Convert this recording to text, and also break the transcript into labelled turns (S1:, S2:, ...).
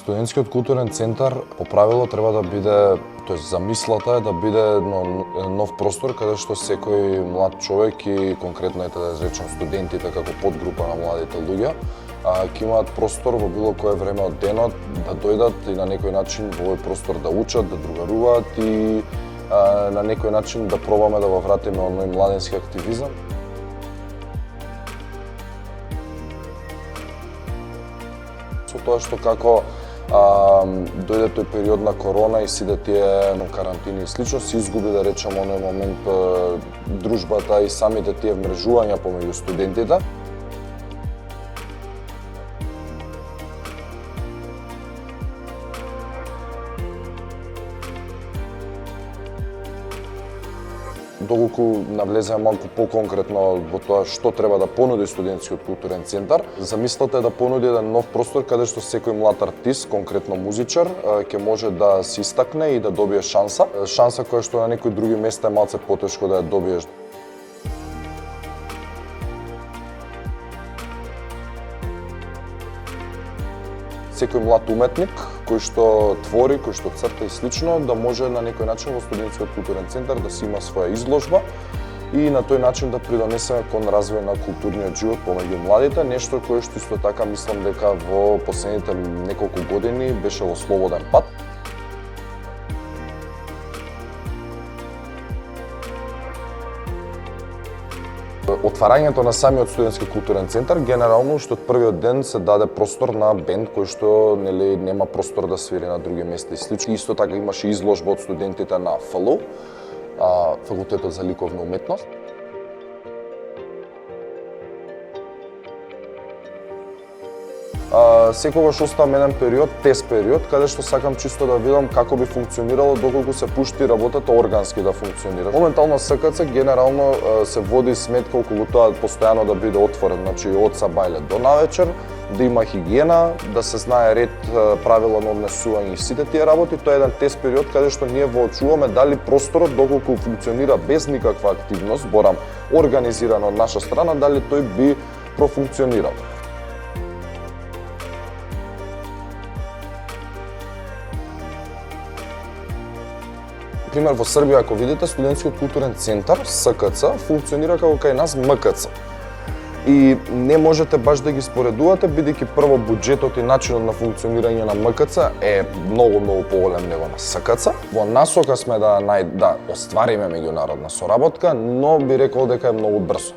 S1: Студентскиот културен центар по правило треба да биде, тоест замислата е да биде нов простор каде што секој млад човек и конкретно да речем студентите како подгрупа на младите луѓе ќе имаат простор во било кое време од денот да дојдат и на некој начин во овој простор да учат, да другаруваат и на некој начин да пробаме да го вратиме оној младенски активизам. Со тоа што како дојде тој период на корона и сите тие карантини и слично се изгуби, да речем, оној момент дружбата и самите тие вмрежувања помеѓу студентите. Доколку навлеземе малку по-конкретно во тоа што треба да понуди студентскиот културен центар, замислата е да понуди еден нов простор каде што секој млад артист, конкретно музичар, ќе може да се истакне и да добие шанса. Шанса која што на некои други места е малце потешко да ја добиеш. Секој млад уметник кој што твори, кој што црта и слично, да може на некој начин во студентскиот културен центар да си има своја изложба и на тој начин да придонесеме кон развој на културниот живот помеѓу младите, нешто кое што исто така мислам дека во последните неколку години беше во слободен пат. Отварањето на самиот студентски културен центар генерално уште од првиот ден се даде простор на бенд кој што нема простор да свири на други места и слично. Исто така имаше изложба од студентите на ФЛУ, факултетот за ликовна уметност. Секогаш оставам еден период, тест период, каде што сакам чисто да видам како би функционирало доколку се пушти работата органски да функционира. Моментално СКЦ генерално се води сметка околу тоа постојано да биде отворен, значи од сабајле до навечер, да има хигиена, да се знае ред, правила на однесување и сите тие работи. Тоа е еден тест период каде што ние воочуваме дали просторот доколку функционира без никаква активност, борам организирано од наша страна, дали тој би профункционирал. Пример, во Србија, ако видите, студентскиот културен центар, СКЦ, функционира како кај нас МКЦ. И не можете баш да ги споредувате, бидејќи прво буџетот и начинот на функционирање на МКЦ е многу поголем него на СКЦ. Во насока сме да оствариме меѓународна соработка, но би рекол дека е многу брзо.